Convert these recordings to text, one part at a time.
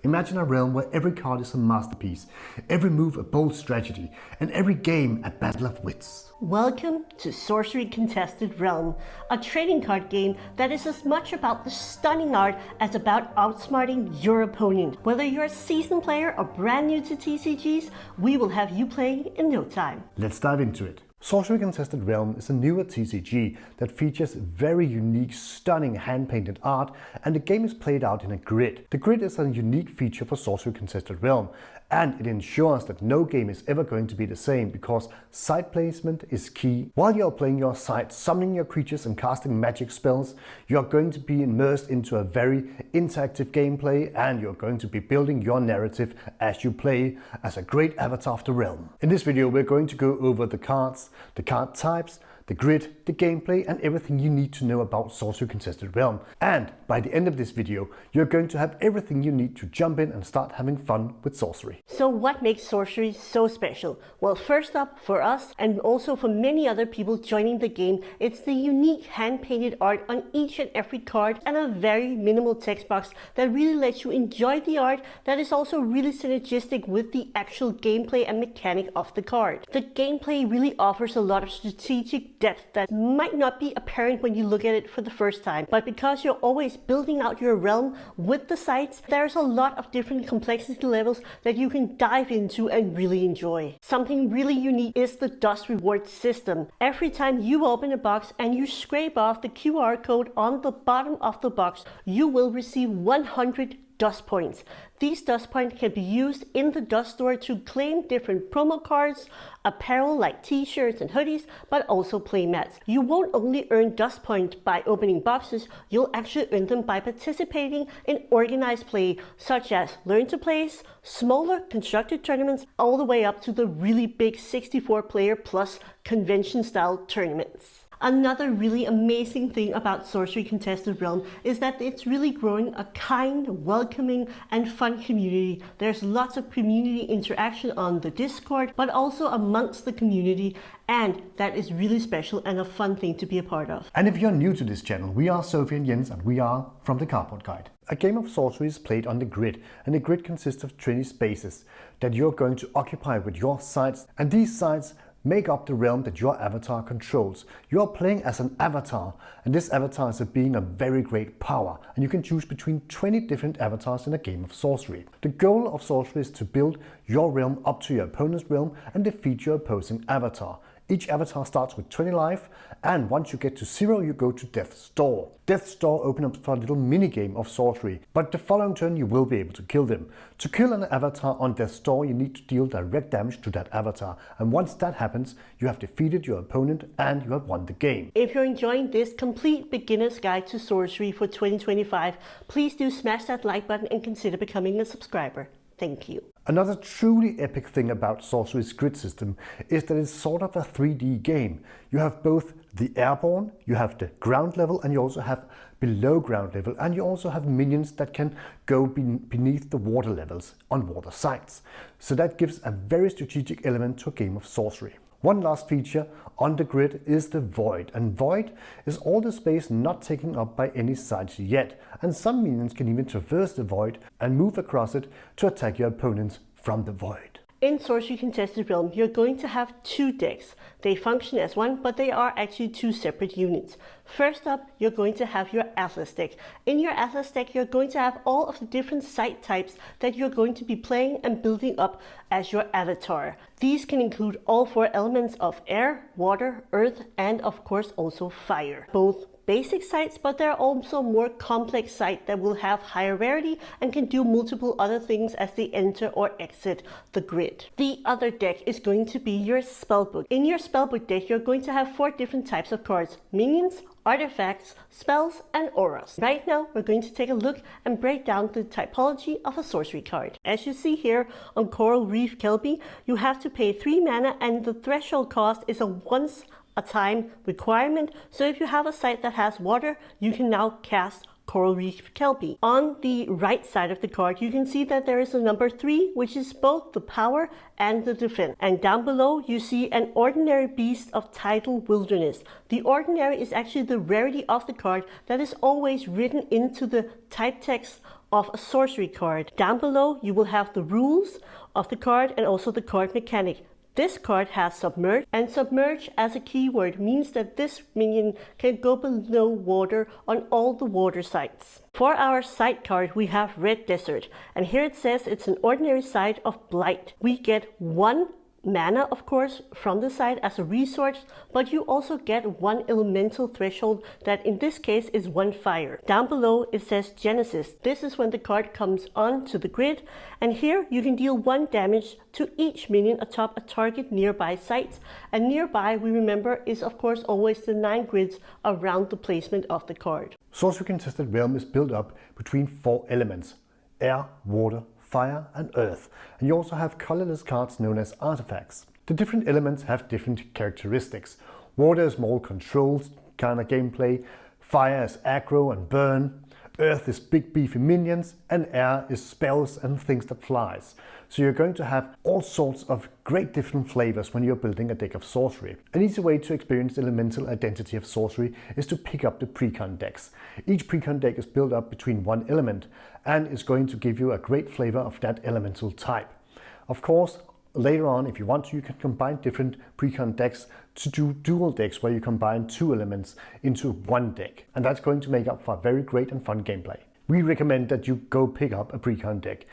Imagine a realm where every card is a masterpiece, every move a bold strategy, and every game a battle of wits. Welcome to Sorcery Contested Realm, a trading card game that is as much about the stunning art as about outsmarting your opponent. Whether you're a seasoned player or brand new to TCGs, we will have you playing in no time. Let's dive into it. Sorcery Contested Realm is a newer TCG that features very unique, stunning hand-painted art, and the game is played out in a grid. The grid is a unique feature for Sorcery Contested Realm, and it ensures that no game is ever going to be the same because site placement is key. While you're playing your site, summoning your creatures and casting magic spells, you're going to be immersed into a very interactive gameplay, and you're going to be building your narrative as you play as a great avatar of the realm. In this video, we're going to go over the cards, the card types, the grid, the gameplay, and everything you need to know about Sorcery Contested Realm. And by the end of this video, you're going to have everything you need to jump in and start having fun with sorcery. So what makes sorcery so special? Well, first up, for us and also for many other people joining the game, it's the unique hand-painted art on each and every card and a very minimal text box that really lets you enjoy the art, that is also really synergistic with the actual gameplay and mechanic of the card. The gameplay really offers a lot of strategic depth that might not be apparent when you look at it for the first time, but because you're always building out your realm with the sites, there's a lot of different complexity levels that you can dive into and really enjoy. Something really unique is the dust reward system. Every time you open a box and you scrape off the QR code on the bottom of the box, you will receive 100 dust points. These dust points can be used in the dust store to claim different promo cards, apparel like t-shirts and hoodies, but also playmats. You won't only earn dust points by opening boxes, you'll actually earn them by participating in organized play, such as Learn to Place, smaller constructed tournaments, all the way up to the really big 64-player plus convention-style tournaments. Another really amazing thing about Sorcery Contested Realm is that it's really growing a kind, welcoming, and fun community. There's lots of community interaction on the Discord, but also amongst the community, and that is really special and a fun thing to be a part of. And if you're new to this channel, we are Sophie and Jens, and we are from the Cardboard Guide. A game of sorcery is played on the grid, and the grid consists of 20 spaces that you're going to occupy with your sites, and these sites make up the realm that your avatar controls. You are playing as an avatar, and this avatar is a being of very great power, and you can choose between 20 different avatars in a game of sorcery. The goal of sorcery is to build your realm up to your opponent's realm and defeat your opposing avatar. Each avatar starts with 20 life, and once you get to 0, you go to Death's Door. Death's Door opens up for a little mini game of sorcery, but the following turn you will be able to kill them. To kill an avatar on Death's Door, you need to deal direct damage to that avatar, and once that happens, you have defeated your opponent and you have won the game. If you're enjoying this complete beginner's guide to sorcery for 2025, please do smash that like button and consider becoming a subscriber. Thank you. Another truly epic thing about Sorcery's grid system is that it's sort of a 3D game. You have both the airborne, you have the ground level, and you also have below ground level, and you also have minions that can go beneath the water levels on water sites. So that gives a very strategic element to a game of sorcery. One last feature on the grid is the void, and void is all the space not taken up by any sites yet, and some minions can even traverse the void and move across it to attack your opponents from the void. In Sorcery Contested Realm, you're going to have 2 decks. They function as one, but they are actually 2 separate units. First up, you're going to have your Atlas deck. In your Atlas deck, you're going to have all of the different site types that you're going to be playing and building up as your avatar. These can include all 4 elements of air, water, earth, and of course also fire. Both basic sites, but there are also more complex sites that will have higher rarity and can do multiple other things as they enter or exit the grid. The other deck is going to be your spellbook. In your spellbook deck, you're going to have 4 different types of cards: minions, artifacts, spells, and auras. Right now, we're going to take a look and break down the typology of a sorcery card. As you see here on Coral Reef Kelpie, you have to pay 3 mana, and the threshold cost is a once a time requirement. So if you have a site that has water, you can now cast Coral Reef Kelpie. On the right side of the card, you can see that there is a number 3, which is both the power and the defense. And down below, you see an ordinary beast of tidal wilderness. The ordinary is actually the rarity of the card that is always written into the type text of a sorcery card. Down below, you will have the rules of the card and also the card mechanic. This card has Submerge, and Submerge as a keyword means that this minion can go below water on all the water sites. For our side card, we have Red Desert, and here it says it's an ordinary side of Blight. We get 1 mana, of course, from the side as a resource, but you also get 1 elemental threshold that in this case is 1 fire. Down below it says Genesis. This is when the card comes onto the grid, and here you can deal 1 damage to each minion atop a target nearby sites, and nearby, we remember, is of course always the 9 grids around the placement of the card. Sorcery Contested Realm is built up between 4 elements: air, water, fire and earth, and you also have colorless cards known as artifacts. The different elements have different characteristics. Water is more controlled kind of gameplay, fire is aggro and burn, earth is big beefy minions, and air is spells and things that flies. So you're going to have all sorts of great different flavors when you're building a deck of sorcery. An easy way to experience the elemental identity of sorcery is to pick up the PreCon decks. Each PreCon deck is built up between 1 element and is going to give you a great flavor of that elemental type. Of course, later on, if you want to, you can combine different PreCon decks to do dual decks where you combine 2 elements into 1 deck. And that's going to make up for a very great and fun gameplay. We recommend that you go pick up a PreCon deck.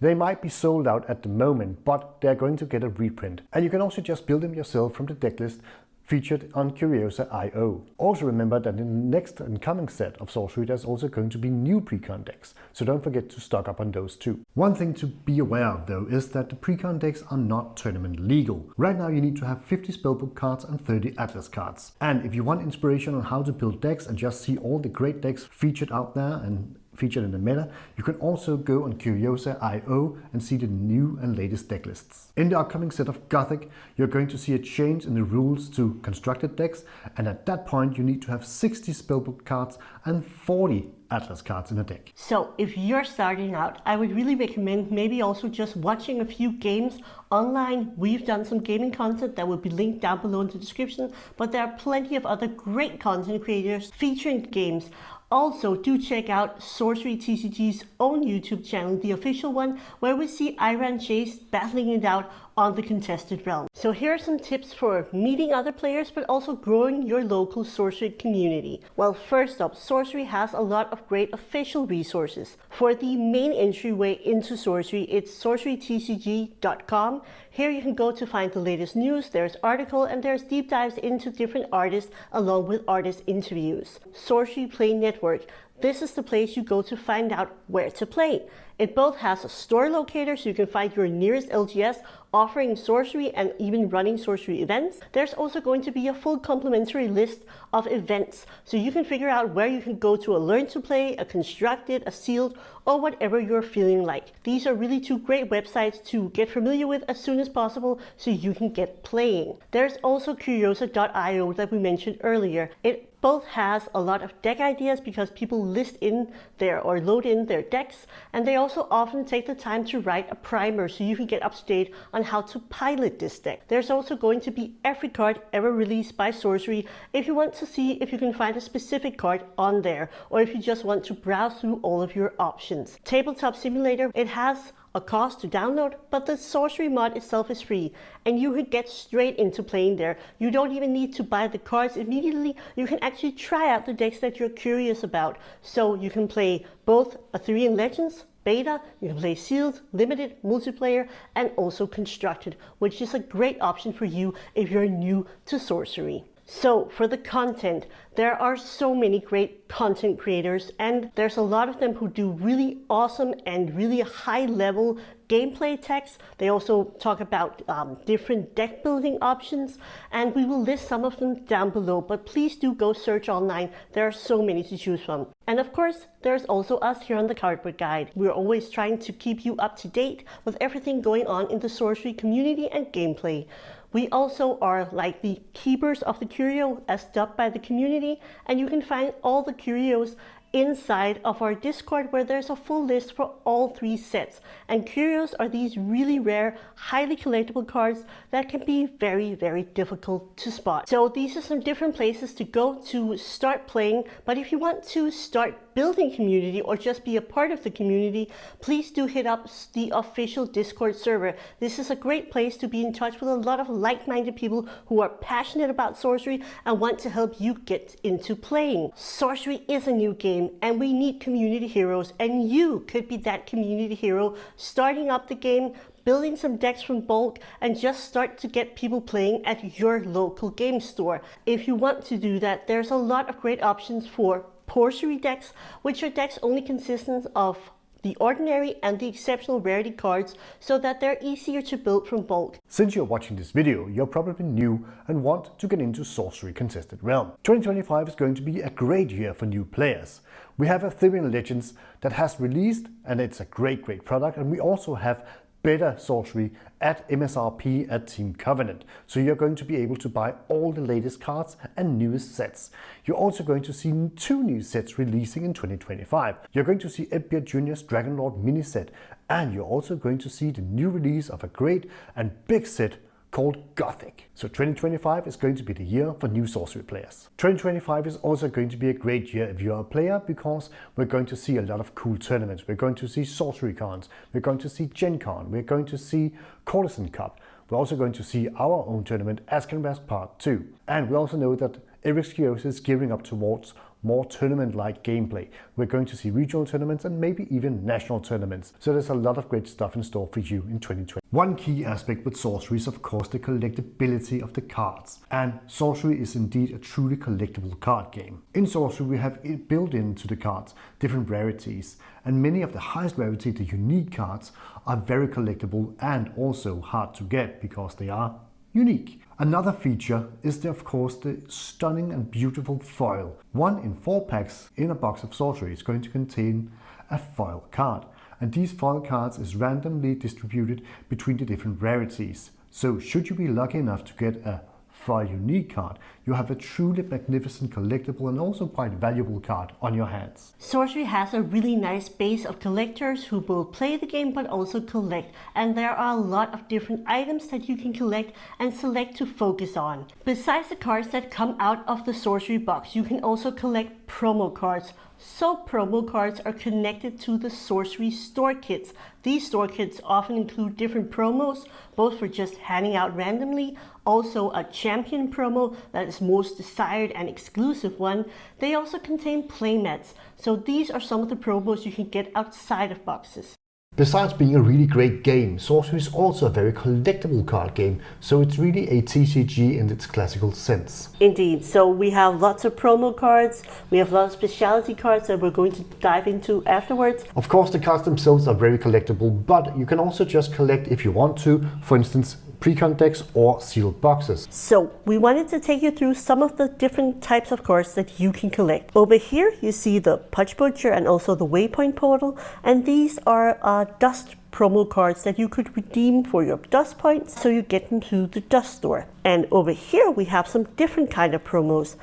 They might be sold out at the moment, but they're going to get a reprint. And you can also just build them yourself from the decklist featured on Curiosa.io. Also remember that in the next and coming set of Sorcery, there's also going to be new PreCon decks, so don't forget to stock up on those too. One thing to be aware of though is that the PreCon decks are not tournament legal. Right now you need to have 50 spellbook cards and 30 atlas cards. And if you want inspiration on how to build decks and just see all the great decks featured out there and featured in the meta, you can also go on Curiosa.io and see the new and latest deck lists. In the upcoming set of Gothic, you're going to see a change in the rules to constructed decks, and at that point you need to have 60 spellbook cards and 40 atlas cards in a deck. So if you're starting out, I would really recommend maybe also just watching a few games online. We've done some gaming content that will be linked down below in the description, but there are plenty of other great content creators featuring games. Also, do check out Sorcery TCG's own YouTube channel, the official one, where we see Ira and Chase battling it out on the contested realm. So here are some tips for meeting other players, but also growing your local Sorcery community. Well, first up, Sorcery has a lot of great official resources. For the main entryway into Sorcery, it's sorcerytcg.com. Here you can go to find the latest news, there's article, and there's deep dives into different artists along with artist interviews. Sorcery Play Network. This is the place you go to find out where to play. It both has a store locator so you can find your nearest LGS offering sorcery and even running sorcery events. There's also going to be a full complimentary list of events so you can figure out where you can go to a learn to play, a constructed, a sealed, or whatever you're feeling like. These are really 2 great websites to get familiar with as soon as possible so you can get playing. There's also Curiosa.io that we mentioned earlier. It both has a lot of deck ideas because people list in there or load in their decks, and they also often take the time to write a primer so you can get up to date on how to pilot this deck. There's also going to be every card ever released by Sorcery if you want to see if you can find a specific card on there, or if you just want to browse through all of your options. Tabletop Simulator, it has a cost to download, but the Sorcery mod itself is free and you can get straight into playing there. You don't even need to buy the cards immediately. You can actually try out the decks that you're curious about. So you can play both Arthurian Legends, Beta, you can play Sealed, Limited, Multiplayer, and also Constructed, which is a great option for you if you're new to Sorcery. So for the content, there are so many great content creators, and there's a lot of them who do really awesome and really high level gameplay text. They also talk about different deck building options, and we will list some of them down below, but please do go search online. There are so many to choose from. And of course, there's also us here on the Cardboard Guide. We're always trying to keep you up to date with everything going on in the Sorcery community and gameplay. We also are like the keepers of the curio as dubbed by the community, and you can find all the curios inside of our Discord, where there's a full list for all 3 sets. And curios are these really rare, highly collectible cards that can be very, very difficult to spot. So these are some different places to go to start playing, but if you want to start building community or just be a part of the community, please do hit up the official Discord server. This is a great place to be in touch with a lot of like-minded people who are passionate about sorcery and want to help you get into playing. Sorcery is a new game and we need community heroes, and you could be that community hero starting up the game, building some decks from bulk, and just start to get people playing at your local game store. If you want to do that, there's a lot of great options for Sorcery decks, which are decks only consisting of the ordinary and the exceptional rarity cards, so that they're easier to build from bulk. Since you're watching this video, you're probably new and want to get into Sorcery Contested Realm. 2025 is going to be a great year for new players. We have Ethereum Legends that has released, and it's a great product, and we also have better sorcery at MSRP at Team Covenant. So you're going to be able to buy all the latest cards and newest sets. You're also going to see 2 new sets releasing in 2025. You're going to see Edbeard Jr.'s Dragonlord mini set, and you're also going to see the new release of a great and big set called Gothic. So 2025 is going to be the year for new sorcery players. 2025 is also going to be a great year if you're a player, because we're going to see a lot of cool tournaments. We're going to see Sorcery Cons, we're going to see Gen Con, we're going to see Courtesan Cup. We're also going to see our own tournament, Askenbask Part 2. And we also know that Eric Skios is gearing up towards more tournament-like gameplay. We're going to see regional tournaments and maybe even national tournaments. So there's a lot of great stuff in store for you in 2020. One key aspect with Sorcery is of course the collectibility of the cards. And Sorcery is indeed a truly collectible card game. In Sorcery we have built into the cards different rarities, and many of the highest rarity, the unique cards, are very collectible and also hard to get because they are unique. Another feature is of course the stunning and beautiful foil. 1 in 4 packs in a box of Sorcery is going to contain a foil card, and these foil cards is randomly distributed between the different rarities. So should you be lucky enough to get a foil unique card, you have a truly magnificent collectible and also quite valuable card on your hands. Sorcery has a really nice base of collectors who will play the game but also collect, and there are a lot of different items that you can collect and select to focus on. Besides the cards that come out of the Sorcery box, you can also collect promo cards. So promo cards are connected to the Sorcery store kits. These store kits often include different promos, both for just handing out randomly, also a champion promo that is most desired and exclusive one. They also contain playmats, so these are some of the promos you can get outside of boxes. Besides being a really great game, Sorcery is also a very collectible card game, so it's really a TCG in its classical sense. Indeed, so we have lots of promo cards, we have lots of specialty cards that we're going to dive into afterwards. Of course the cards themselves are very collectible, but you can also just collect if you want to, for instance PreCon Decks or sealed boxes. So we wanted to take you through some of the different types of cards that you can collect. Over here you see the Punch Butcher and also the Waypoint Portal, and these are dust promo cards that you could redeem for your dust points, so you get them to the dust store. And over here we have some different kind of promos.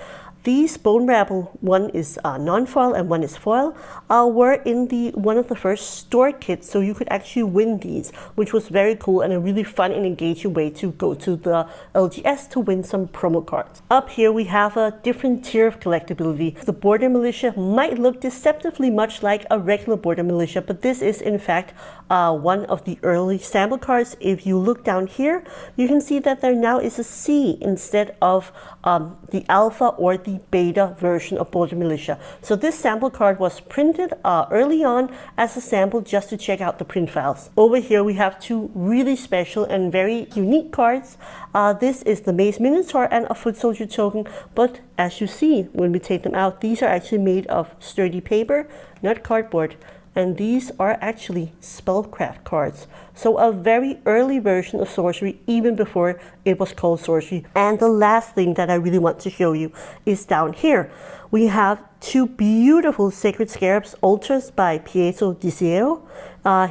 These Bone Rabble, one is non-foil and one is foil, were in one of the first store kits, so you could actually win these, which was very cool and a really fun and engaging way to go to the LGS to win some promo cards. Up here we have a different tier of collectibility. The Border Militia might look deceptively much like a regular Border Militia, but this is in fact one of the early sample cards. If you look down here, you can see that there now is a C instead of the alpha or the beta version of Border Militia. So this sample card was printed early on as a sample just to check out the print files. Over here we have 2 really special and very unique cards. This is the Maze Minotaur and a Foot Soldier token, but as you see when we take them out, these are actually made of sturdy paper, not cardboard. And these are actually spellcraft cards. So a very early version of Sorcery, even before it was called Sorcery. And the last thing that I really want to show you is down here. We have 2 beautiful Sacred Scarabs altars by Pietro Di Siero.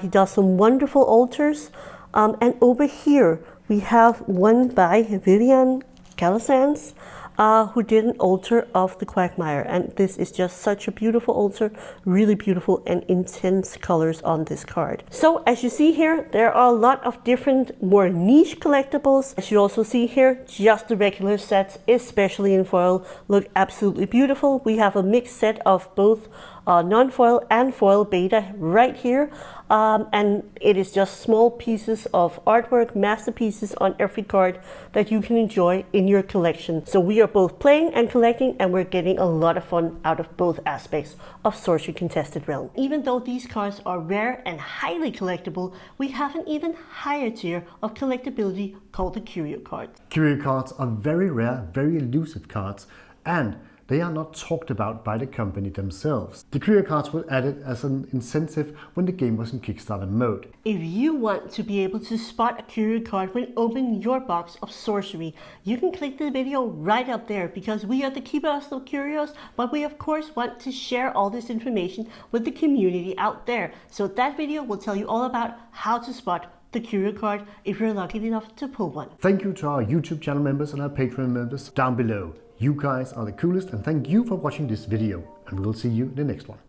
He does some wonderful altars. And over here we have one by Vivian Calasanz, who did an altar of the Quagmire, and this is just such a beautiful altar, really beautiful and intense colors on this card. So as you see here, there are a lot of different more niche collectibles. As you also see here, just the regular sets, especially in foil, look absolutely beautiful. We have a mixed set of both non-foil and foil beta right here. And it is just small pieces of artwork, masterpieces on every card that you can enjoy in your collection. So we are both playing and collecting, and we're getting a lot of fun out of both aspects of Sorcery Contested Realm. Even though these cards are rare and highly collectible, we have an even higher tier of collectability called the Curio cards. Curio cards are very rare, very elusive cards, and they are not talked about by the company themselves. The Curio cards were added as an incentive when the game was in Kickstarter mode. If you want to be able to spot a Curio card when opening your box of Sorcery, you can click the video right up there, because we are the keepers of curios, but we of course want to share all this information with the community out there. So that video will tell you all about how to spot the Curio card if you're lucky enough to pull one. Thank you to our YouTube channel members and our Patreon members down below. You guys are the coolest, and thank you for watching this video, and we'll see you in the next one.